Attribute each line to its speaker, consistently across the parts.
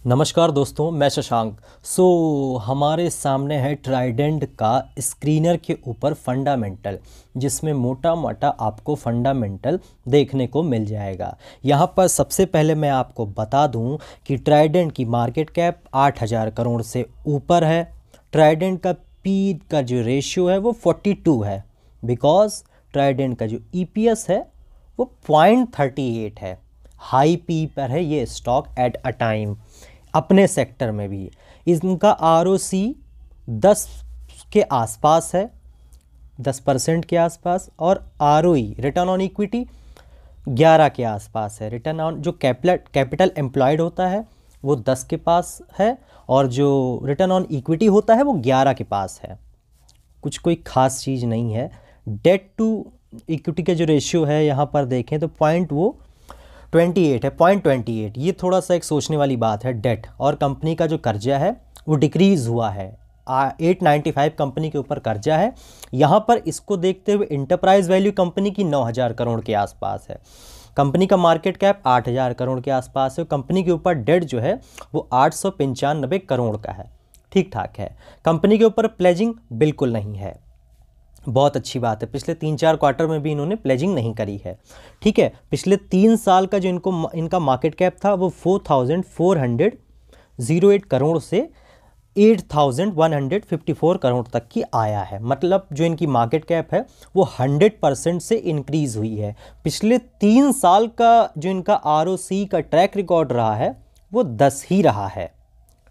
Speaker 1: नमस्कार दोस्तों, मैं शशांक। हमारे सामने है ट्राइडेंट का स्क्रीनर के ऊपर फंडामेंटल, जिसमें मोटा मोटा आपको फंडामेंटल देखने को मिल जाएगा। यहाँ पर सबसे पहले मैं आपको बता दूँ कि ट्राइडेंट की मार्केट कैप 8,000 करोड़ से ऊपर है। ट्राइडेंट का पी का जो रेशियो है वो 42 है, बिकॉज ट्राइडेंट का जो EPS है वो 0.38 है। हाई पी पर है ये स्टॉक एट अ टाइम। अपने सेक्टर में भी इनका ROC 10 के आसपास है, 10% के आसपास, और ROE रिटर्न ऑन इक्विटी 11 के आसपास है। रिटर्न ऑन जो कैपिटल एम्प्लॉयड होता है वो 10 के पास है, और जो रिटर्न ऑन इक्विटी होता है वो 11 के पास है। कुछ कोई ख़ास चीज़ नहीं है। डेट टू इक्विटी का जो रेशियो है यहाँ पर देखें तो 0.28 है, 0.28। ये थोड़ा सा एक सोचने वाली बात है। डेट और कंपनी का जो कर्जा है वो डिक्रीज़ हुआ है। 895 कंपनी के ऊपर कर्जा है। यहाँ पर इसको देखते हुए इंटरप्राइज वैल्यू कंपनी की 9,000 करोड़ के आसपास है। कंपनी का मार्केट कैप 8,000 करोड़ के आसपास है। कंपनी के ऊपर डेट जो है वो 895 करोड़ का है। ठीक ठाक है। कंपनी के ऊपर प्लेजिंग बिल्कुल नहीं है, बहुत अच्छी बात है। पिछले 3-4 क्वार्टर में भी इन्होंने प्लेजिंग नहीं करी है। ठीक है। पिछले 3 साल का जो इनका मार्केट कैप था वो 4,408 करोड़ से 8,154 करोड़ तक की आया है। मतलब जो इनकी मार्केट कैप है वो 100% से इंक्रीज़ हुई है। पिछले 3 साल का जो इनका ROC का ट्रैक रिकॉर्ड रहा है वो 10 ही रहा है।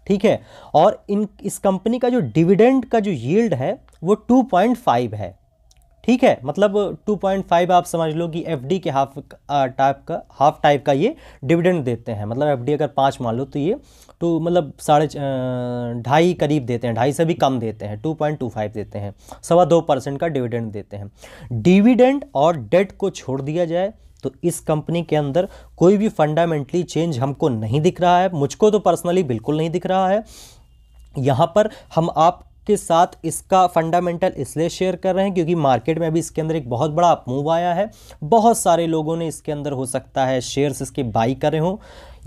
Speaker 1: ठीक है। और इस कंपनी का जो डिविडेंड का जो यील्ड है वो 2.5 है। ठीक है। मतलब 2.5 आप समझ लो कि FD के हाफ टाइप का ये डिविडेंड देते हैं। मतलब FD अगर 5 मान लो तो ये मतलब 2.5 करीब देते हैं, 2.5 से भी कम देते हैं, 2.25 देते हैं, 2.25% का डिविडेंड देते हैं। डिविडेंड और डेट को छोड़ दिया जाए तो इस कंपनी के अंदर कोई भी फंडामेंटली चेंज हमको नहीं दिख रहा है। मुझको तो पर्सनली बिल्कुल नहीं दिख रहा है। यहाँ पर हम आपके साथ इसका फंडामेंटल इसलिए शेयर कर रहे हैं क्योंकि मार्केट में भी इसके अंदर एक बहुत बड़ा मूव आया है। बहुत सारे लोगों ने इसके अंदर हो सकता है शेयर्स इसके बाई करे हों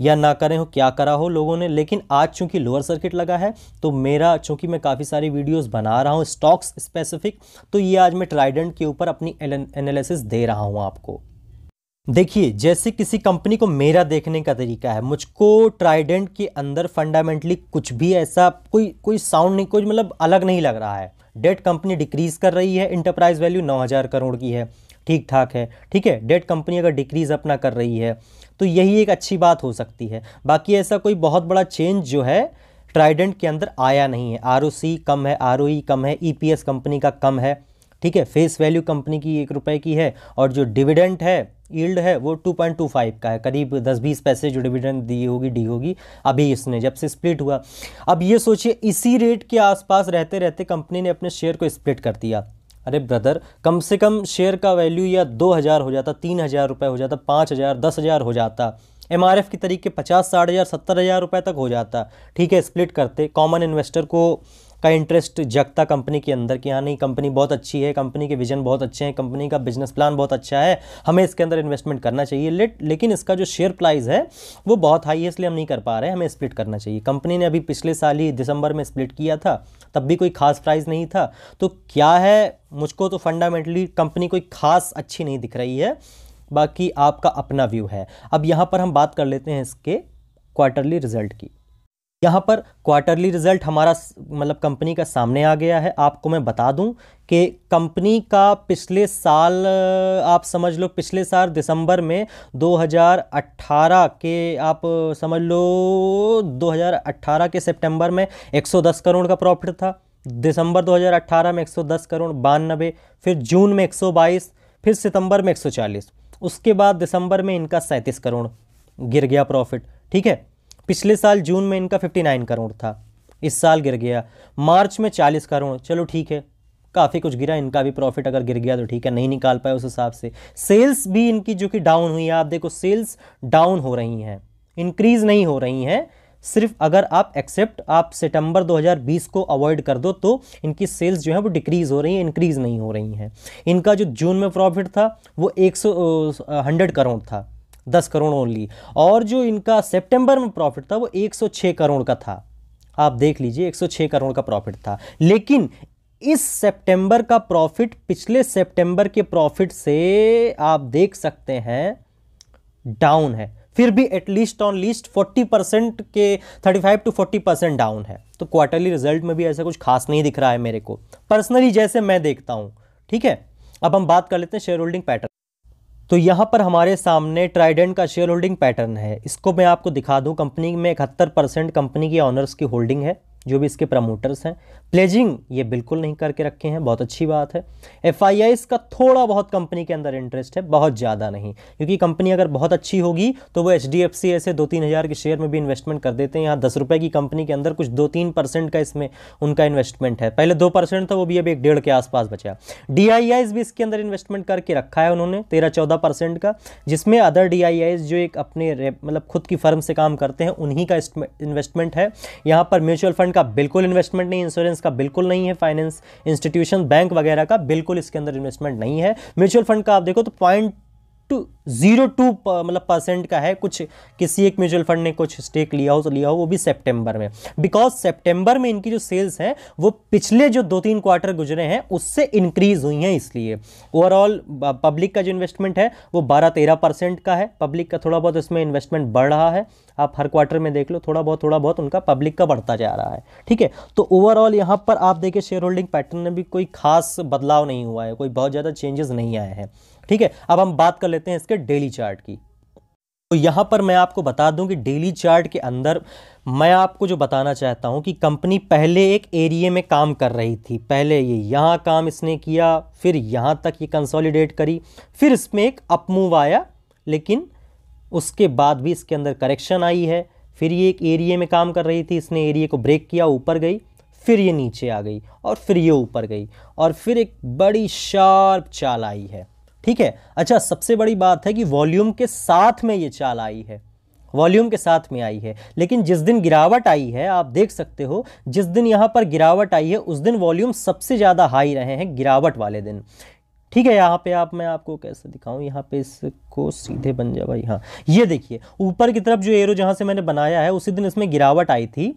Speaker 1: या ना करें हो, क्या करा हो लोगों ने। लेकिन आज चूंकि लोअर सर्किट लगा है तो चूंकि मैं काफ़ी सारी वीडियोस बना रहा हूँ स्टॉक्स स्पेसिफिक, तो ये आज मैं ट्राइडेंट के ऊपर अपनी एनालिसिस दे रहा हूँ आपको। देखिए, जैसे किसी कंपनी को मेरा देखने का तरीका है, मुझको ट्राइडेंट के अंदर फंडामेंटली कुछ भी ऐसा कोई साउंड नहीं, कोई मतलब अलग नहीं लग रहा है। डेट कंपनी डिक्रीज कर रही है, इंटरप्राइज वैल्यू 9,000 करोड़ की है, ठीक ठाक है। ठीक है। डेट कंपनी अगर डिक्रीज अपना कर रही है तो यही एक अच्छी बात हो सकती है। बाकी ऐसा कोई बहुत बड़ा चेंज जो है ट्राइडेंट के अंदर आया नहीं है। ROC कम है, ROE कम है, EPS कंपनी का कम है। ठीक है। फेस वैल्यू कंपनी की 1 रुपये की है, और जो डिविडेंड है, यील्ड है, वो 2.25 का है। करीब 10-20 पैसे जो डिविडेंड दी होगी अभी इसने जब से स्प्लिट हुआ। अब ये सोचिए, इसी रेट के आसपास रहते रहते कंपनी ने अपने शेयर को स्प्लिट कर दिया। अरे ब्रदर, कम से कम शेयर का वैल्यू या 2,000 हो जाता, 3,000 रुपये हो जाता, 5,000, 10,000 हो जाता, MRF की तरीके 50, 60,000, 70,000 रुपये तक हो जाता। ठीक है। स्प्लिट करते, कॉमन इन्वेस्टर का इंटरेस्ट जगता कंपनी के अंदर कि हाँ नहीं, कंपनी बहुत अच्छी है, कंपनी के विजन बहुत अच्छे हैं, कंपनी का बिजनेस प्लान बहुत अच्छा है, हमें इसके अंदर इन्वेस्टमेंट करना चाहिए। लेकिन इसका जो शेयर प्राइस है वो बहुत हाई है, इसलिए हम नहीं कर पा रहे हैं, हमें स्प्लिट करना चाहिए। कंपनी ने अभी पिछले साल ही दिसंबर में स्प्लिट किया था, तब भी कोई खास प्राइस नहीं था। तो क्या है, मुझको तो फंडामेंटली कंपनी कोई खास अच्छी नहीं दिख रही है। बाकी आपका अपना व्यू है। अब यहाँ पर हम बात कर लेते हैं इसके क्वार्टरली रिजल्ट की। यहाँ पर क्वार्टरली रिजल्ट हमारा मतलब कंपनी का सामने आ गया है। आपको मैं बता दूं कि कंपनी का पिछले साल, आप समझ लो पिछले साल दिसंबर में 2018 के, आप समझ लो 2018 के सितंबर में 110 करोड़ का प्रॉफिट था। दिसंबर 2018 में 110 करोड़ 92, फिर जून में 122, फिर सितंबर में 140, उसके बाद दिसंबर में इनका 37 करोड़ गिर गया प्रॉफिट। ठीक है। पिछले साल जून में इनका 59 करोड़ था, इस साल गिर गया। मार्च में 40 करोड़, चलो ठीक है, काफ़ी कुछ गिरा। इनका भी प्रॉफिट अगर गिर गया तो ठीक है, नहीं निकाल पाए उस हिसाब से। सेल्स भी इनकी जो कि डाउन हुई है, आप देखो सेल्स डाउन हो रही हैं। इंक्रीज नहीं हो रही हैं। सिर्फ अगर आप आप सितंबर 2020 को अवॉइड कर दो तो इनकी सेल्स जो है वो डिक्रीज हो रही हैं, इंक्रीज नहीं हो रही हैं। इनका जो जून में प्रॉफिट था वो 100 करोड़ था, 10 करोड़ ओनली। और जो इनका सितंबर में प्रॉफिट था वो 106 करोड़ का था। आप देख लीजिए 106 करोड़ का प्रॉफिट था। लेकिन इस सितंबर का प्रॉफिट पिछले सितंबर के प्रॉफिट से आप देख सकते हैं डाउन है। फिर भी एटलीस्ट ऑन लीस्ट 40% के 35 to 40% डाउन है। तो क्वार्टरली रिजल्ट में भी ऐसा कुछ खास नहीं दिख रहा है मेरे को पर्सनली, जैसे मैं देखता हूं। ठीक है, अब हम बात कर लेते हैं शेयर होल्डिंग पैटर्न। तो यहां पर हमारे सामने ट्राइडेंट का शेयर होल्डिंग पैटर्न है। इसको मैं आपको दिखा दूं। कंपनी में 71% कंपनी की ऑनर्स की होल्डिंग है, जो भी इसके प्रमोटर्स हैं। प्लेजिंग ये बिल्कुल नहीं करके रखे हैं, बहुत अच्छी बात है। FIIs का थोड़ा बहुत कंपनी के अंदर इंटरेस्ट है, बहुत ज़्यादा नहीं, क्योंकि कंपनी अगर बहुत अच्छी होगी तो वो HDFC ऐसे 2-3 हज़ार के शेयर में भी इन्वेस्टमेंट कर देते हैं। यहाँ 10 रुपये की कंपनी के अंदर कुछ 2-3% का इसमें उनका इन्वेस्टमेंट है। पहले 2% था, वो भी अभी 1.5 के आसपास बचा। DIIs भी इसके अंदर इन्वेस्टमेंट करके रखा है उन्होंने 13-14% का, जिसमें अदर DIIs जो एक अपने मतलब खुद की फर्म से काम करते हैं उन्हीं का इन्वेस्टमेंट है। यहाँ पर म्यूचुअल फंड का बिल्कुल इन्वेस्टमेंट नहीं, इंश्योरेंस का बिल्कुल नहीं है, फाइनेंस इंस्टीट्यूशन बैंक वगैरह का बिल्कुल इसके अंदर इन्वेस्टमेंट नहीं है। म्यूचुअल फंड का आप देखो तो 0.02 मतलब % का है। कुछ किसी एक म्यूचुअल फंड ने कुछ स्टेक लिया हो तो लिया हो, वो भी सितंबर में, बिकॉज सितंबर में इनकी जो सेल्स हैं वो पिछले जो 2-3 क्वार्टर गुजरे हैं उससे इंक्रीज हुई हैं। इसलिए ओवरऑल पब्लिक का जो इन्वेस्टमेंट है वो 12-13% का है। पब्लिक का थोड़ा बहुत इसमें इन्वेस्टमेंट बढ़ रहा है, आप हर क्वार्टर में देख लो, थोड़ा बहुत उनका पब्लिक का बढ़ता जा रहा है। ठीक है, तो ओवरऑल यहाँ पर आप देखिए शेयर होल्डिंग पैटर्न में भी कोई खास बदलाव नहीं हुआ है, कोई बहुत ज़्यादा चेंजेस नहीं आए हैं। ठीक है, अब हम बात कर लेते हैं इसके डेली चार्ट की। तो यहाँ पर मैं आपको बता दूं कि डेली चार्ट के अंदर मैं आपको जो बताना चाहता हूँ कि कंपनी पहले एक एरिया में काम कर रही थी। पहले ये यहाँ काम इसने किया, फिर यहाँ तक ये कंसोलिडेट करी, फिर इसमें एक अपमूव आया, लेकिन उसके बाद भी इसके अंदर करेक्शन आई है। फिर ये एक एरिया में काम कर रही थी, इसने एरिया को ब्रेक किया, ऊपर गई, फिर ये नीचे आ गई, और फिर ये ऊपर गई, और फिर एक बड़ी शार्प चाल आई है। ठीक है, अच्छा सबसे बड़ी बात है कि वॉल्यूम के साथ में ये चाल आई है, वॉल्यूम के साथ में आई है। लेकिन जिस दिन गिरावट आई है, आप देख सकते हो, जिस दिन यहाँ पर गिरावट आई है उस दिन वॉल्यूम सबसे ज़्यादा हाई रहे हैं, गिरावट वाले दिन। ठीक है, यहाँ पे मैं आपको कैसे दिखाऊं, यहाँ पे इसको सीधे बन जा भाई। हाँ, ये देखिए ऊपर की तरफ जो एरो जहाँ से मैंने बनाया है उसी दिन इसमें गिरावट आई थी,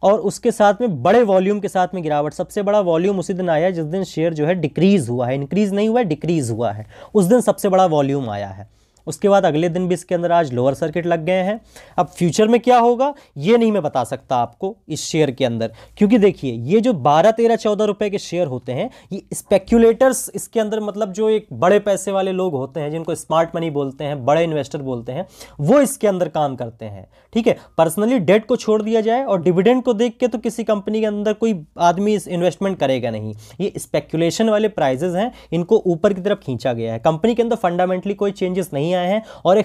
Speaker 1: और उसके साथ में बड़े वॉल्यूम के साथ में गिरावट। सबसे बड़ा वॉल्यूम उसी दिन आया जिस दिन शेयर जो है डिक्रीज हुआ है, इंक्रीज नहीं हुआ है, डिक्रीज हुआ है, उस दिन सबसे बड़ा वॉल्यूम आया है। उसके बाद अगले दिन भी इसके अंदर आज लोअर सर्किट लग गए हैं। अब फ्यूचर में क्या होगा ये नहीं मैं बता सकता आपको इस शेयर के अंदर, क्योंकि देखिए ये जो 12, 13, 14 रुपए के शेयर होते हैं ये स्पेक्यूलेटर्स इसके अंदर, मतलब जो एक बड़े पैसे वाले लोग होते हैं जिनको स्मार्ट मनी बोलते हैं, बड़े इन्वेस्टर बोलते हैं, वो इसके अंदर काम करते हैं। ठीक है, पर्सनली डेट को छोड़ दिया जाए और डिविडेंड को देख के तो किसी कंपनी के अंदर कोई आदमी इन्वेस्टमेंट करेगा नहीं। ये स्पेक्यूलेशन वाले प्राइजेस हैं, इनको ऊपर की तरफ खींचा गया है। कंपनी के अंदर फंडामेंटली कोई चेंजेस नहीं आए हैं, और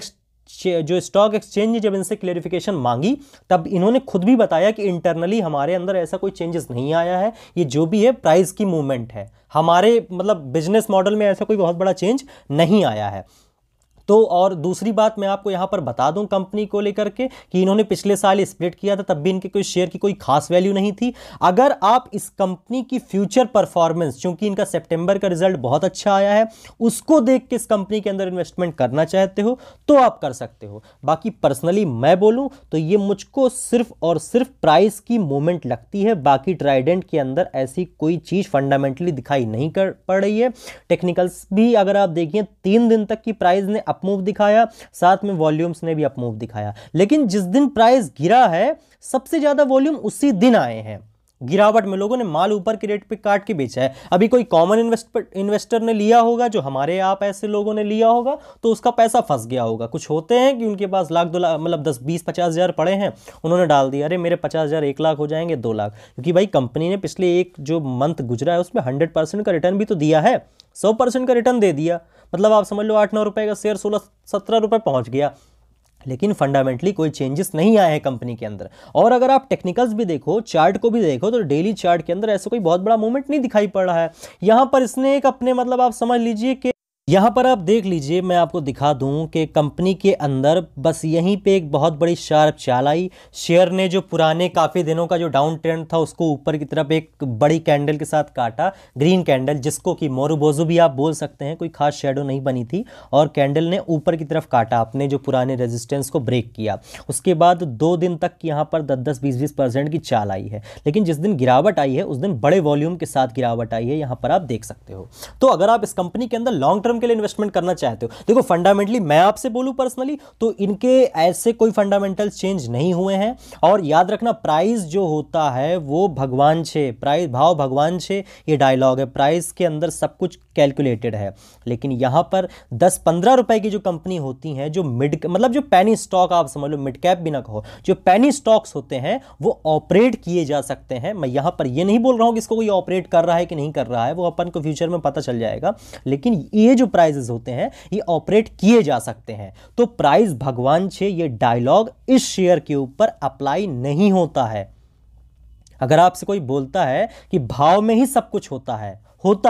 Speaker 1: जो स्टॉक एक्सचेंज ने जब इनसे क्लेरिफिकेशन मांगी तब इन्होंने खुद भी बताया कि इंटरनली हमारे अंदर ऐसा कोई चेंजेस नहीं आया है, ये जो भी है प्राइस की मूवमेंट है, हमारे मतलब बिजनेस मॉडल में ऐसा कोई बहुत बड़ा चेंज नहीं आया है। तो और दूसरी बात मैं आपको यहाँ पर बता दूं कंपनी को लेकर के कि इन्होंने पिछले साल स्प्लिट किया था, तब भी इनके कोई शेयर की कोई खास वैल्यू नहीं थी। अगर आप इस कंपनी की फ्यूचर परफॉर्मेंस, चूंकि इनका सितंबर का रिजल्ट बहुत अच्छा आया है, उसको देख के इस कंपनी के अंदर इन्वेस्टमेंट करना चाहते हो तो आप कर सकते हो। बाकी पर्सनली मैं बोलूं तो ये मुझको सिर्फ और सिर्फ प्राइस की मूवमेंट लगती है, बाकी ट्राइडेंट के अंदर ऐसी कोई चीज फंडामेंटली दिखाई नहीं पड़ रही है। टेक्निकल्स भी अगर आप देखिए 3 दिन तक की प्राइस ने अपमूव दिखाया, साथ में वॉल्यूम्स ने भी अपमूव दिखाया, लेकिन जिस दिन प्राइस गिरा है सबसे ज्यादा वॉल्यूम उसी दिन आए हैं। गिरावट में लोगों ने माल ऊपर के रेट पे काट के बेचा है। अभी कोई कॉमन इन्वेस्टर ने लिया होगा, जो हमारे आप ऐसे लोगों ने लिया होगा, तो उसका पैसा फंस गया होगा। कुछ होते हैं कि उनके पास लाख 2 लाख मतलब 10, 20, 50 हज़ार पड़े हैं, उन्होंने डाल दिया, अरे मेरे 50 हज़ार 1 लाख हो जाएंगे, 2 लाख, क्योंकि भाई कंपनी ने पिछले एक जो मंथ गुजरा है उसमें 100% का रिटर्न भी तो दिया है, 100% का रिटर्न दे दिया, मतलब आप समझ लो 8-9 रुपए का शेयर 16-17 रुपए पहुंच गया। लेकिन फंडामेंटली कोई चेंजेस नहीं आए हैं कंपनी के अंदर। और अगर आप टेक्निकल्स भी देखो, चार्ट को भी देखो, तो डेली चार्ट के अंदर ऐसा कोई बहुत बड़ा मूवमेंट नहीं दिखाई पड़ रहा है। यहां पर इसने एक अपने मतलब आप समझ लीजिए कि यहाँ पर आप देख लीजिए, मैं आपको दिखा दूं कि कंपनी के अंदर बस यहीं पे एक बहुत बड़ी शार्प चाल आई। शेयर ने जो पुराने काफ़ी दिनों का जो डाउन ट्रेंड था उसको ऊपर की तरफ एक बड़ी कैंडल के साथ काटा, ग्रीन कैंडल, जिसको कि मोरुबोजो भी आप बोल सकते हैं, कोई खास शेडो नहीं बनी थी, और कैंडल ने ऊपर की तरफ काटा, अपने जो पुराने रेजिस्टेंस को ब्रेक किया। उसके बाद 2 दिन तक यहाँ पर 10-10, 20-20% की चाल आई है, लेकिन जिस दिन गिरावट आई है उस दिन बड़े वॉल्यूम के साथ गिरावट आई है, यहाँ पर आप देख सकते हो। तो अगर आप इस कंपनी के अंदर लॉन्ग टर्म के लिए इन्वेस्टमेंट करना चाहते हो, देखो फंडामेंटली मैं आपसे बोलूं पर्सनली तो इनके ऐसे कोई फंडामेंटल चेंज नहीं हुए हैं। और याद रखना, प्राइस जो होता है वो भगवान छे, प्राइस भाव भगवान छे, ये डायलॉग है, प्राइस के अंदर सब कुछ कैलकुलेटेड है। लेकिन यहां पर 10-15 रुपए की जो कंपनी होती हैं, जो मिड मतलब जो पेनी स्टॉक आप समझ लो, मिड कैप भी ना कहो, जो पेनी स्टॉक्स होते हैं वो ऑपरेट किए जा सकते हैं। मैं यहां पर ये नहीं बोल रहा हूं कि इसको कोई ऑपरेट कर रहा है कि नहीं कर रहा है, वो अपन को फ्यूचर में पता चल जाएगा, लेकिन ये जो प्राइसेस होते हैं ये ऑपरेट किए जा सकते हैं। तो प्राइस भगवान छे, ये डायलॉग इस शेयर के ऊपर अप्लाई नहीं होता है। अगर आपसे कोई बोलता है कि भाव में ही सब कुछ होता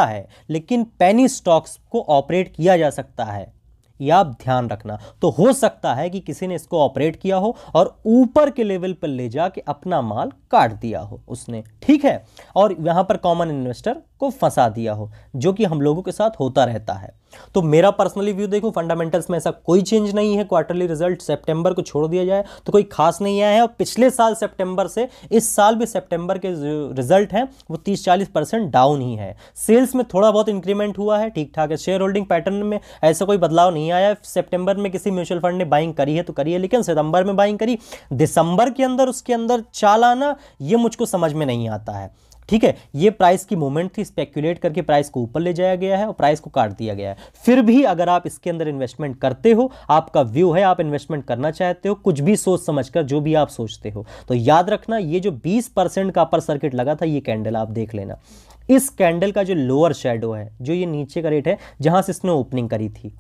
Speaker 1: है, लेकिन पेनी स्टॉक्स को ऑपरेट किया जा सकता है, यह आप ध्यान रखना। तो हो सकता है कि किसी ने इसको ऑपरेट किया हो और ऊपर के लेवल पर ले जाके अपना माल काट दिया हो उसने, ठीक है, और यहां पर कॉमन इन्वेस्टर को फंसा दिया हो, जो कि हम लोगों के साथ होता रहता है। तो मेरा पर्सनली व्यू देखो, फंडामेंटल्स में ऐसा कोई चेंज नहीं है। क्वार्टरली रिजल्ट सितंबर को छोड़ दिया जाए तो कोई खास नहीं आया है, और पिछले साल सितंबर से इस साल भी सितंबर के रिजल्ट हैं वो 30-40% डाउन ही है। सेल्स में थोड़ा बहुत इंक्रीमेंट हुआ है, ठीक ठाक है। शेयर होल्डिंग पैटर्न में ऐसा कोई बदलाव नहीं आया। सितंबर में किसी म्यूचुअल फंड ने बाइंग करी है तो करी है, लेकिन सितंबर में बाइंग करी, दिसंबर के अंदर उसके अंदर चाल आना, ये मुझको समझ में नहीं आता है, ठीक है। ये प्राइस की मूवमेंट थी, स्पेक्युलेट करके प्राइस को ऊपर ले जाया गया है और प्राइस को काट दिया गया है। फिर भी अगर आप इसके अंदर इन्वेस्टमेंट करते हो, आपका व्यू है, आप इन्वेस्टमेंट करना चाहते हो, कुछ भी सोच समझकर जो भी आप सोचते हो, तो याद रखना ये जो 20% का अपर सर्किट लगा था, ये कैंडल आप देख लेना। इस कैंडल का जो लोअर शेडो है, जो ये नीचे का रेट है जहां से इसने ओपनिंग करी थी,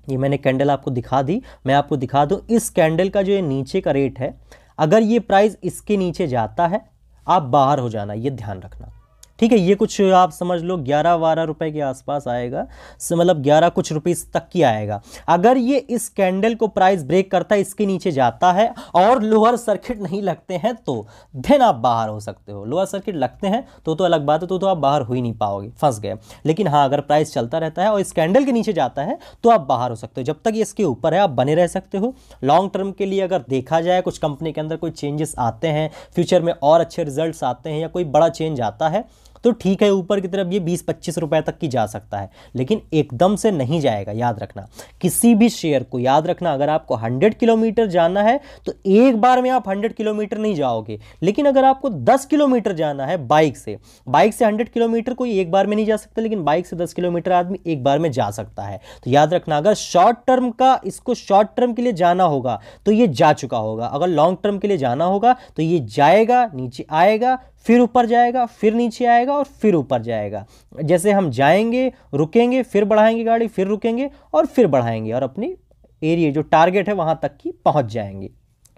Speaker 1: ये मैंने कैंडल आपको दिखा दी, मैं आपको दिखा दूं इस कैंडल का जो ये नीचे का रेट है, अगर ये प्राइस इसके नीचे जाता है आप बाहर हो जाना, ये ध्यान रखना, ठीक है। ये कुछ आप समझ लो 11-12 रुपए के आसपास आएगा, मतलब 11 कुछ रुपीस तक की आएगा। अगर ये इस कैंडल को प्राइस ब्रेक करता है, इसके नीचे जाता है और लोअर सर्किट नहीं लगते हैं, तो देन आप बाहर हो सकते हो। लोअर सर्किट लगते हैं तो अलग बात है, तो आप बाहर हो ही नहीं पाओगे, फंस गए। लेकिन हाँ, अगर प्राइस चलता रहता है और इस कैंडल के नीचे जाता है तो आप बाहर हो सकते हो। जब तक ये इसके ऊपर है आप बने रह सकते हो। लॉन्ग टर्म के लिए अगर देखा जाए, कुछ कंपनी के अंदर कोई चेंजेस आते हैं, फ्यूचर में और अच्छे रिजल्ट्स आते हैं या कोई बड़ा चेंज आता है, तो ठीक है, ऊपर की तरफ ये 20-25 रुपए तक की जा सकता है, लेकिन एकदम से नहीं जाएगा। याद रखना, किसी भी शेयर को याद रखना, अगर आपको 100 किलोमीटर जाना है तो एक बार में आप 100 किलोमीटर नहीं जाओगे, लेकिन अगर आपको 10 किलोमीटर जाना है बाइक से 100 किलोमीटर कोई एक बार में नहीं जा सकता, लेकिन बाइक से 10 किलोमीटर आदमी एक बार में जा सकता है। तो याद रखना, अगर शॉर्ट टर्म का इसको शॉर्ट टर्म के लिए जाना होगा तो ये जा चुका होगा, अगर लॉन्ग टर्म के लिए जाना होगा तो ये जाएगा, नीचे आएगा, फिर ऊपर जाएगा, फिर नीचे आएगा और फिर ऊपर जाएगा। जैसे हम जाएंगे, रुकेंगे, फिर बढ़ाएंगे गाड़ी, फिर रुकेंगे और फिर बढ़ाएंगे, और अपनी एरिया जो टारगेट है वहां तक की पहुंच जाएंगे,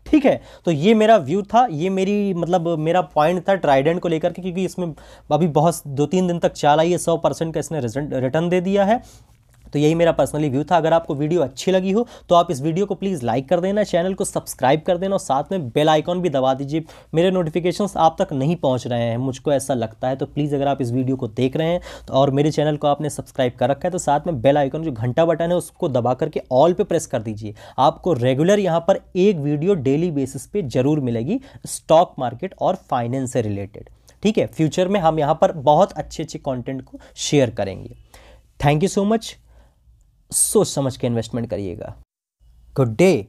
Speaker 1: ठीक है। तो ये मेरा व्यू था, ये मेरी मतलब मेरा पॉइंट था ट्राइडेंट को लेकर के, क्योंकि इसमें अभी बहुत 2-3 दिन तक चाल आई है, 100% का इसने रिटर्न दे दिया है। तो यही मेरा पर्सनली व्यू था। अगर आपको वीडियो अच्छी लगी हो तो आप इस वीडियो को प्लीज़ लाइक कर देना, चैनल को सब्सक्राइब कर देना और साथ में बेल आइकॉन भी दबा दीजिए। मेरे नोटिफिकेशंस आप तक नहीं पहुंच रहे हैं, मुझको ऐसा लगता है। तो प्लीज़ अगर आप इस वीडियो को देख रहे हैं तो और मेरे चैनल को आपने सब्सक्राइब कर रखा है तो साथ में बेल आइकॉन जो घंटा बटन है उसको दबा करके ऑल पे प्रेस कर दीजिए। आपको रेगुलर यहाँ पर एक वीडियो डेली बेसिस पे जरूर मिलेगी, स्टॉक मार्केट और फाइनेंस से रिलेटेड, ठीक है। फ्यूचर में हम यहाँ पर बहुत अच्छे कंटेंट को शेयर करेंगे। Thank you so much. सोच समझ के इन्वेस्टमेंट करिएगा। Good day.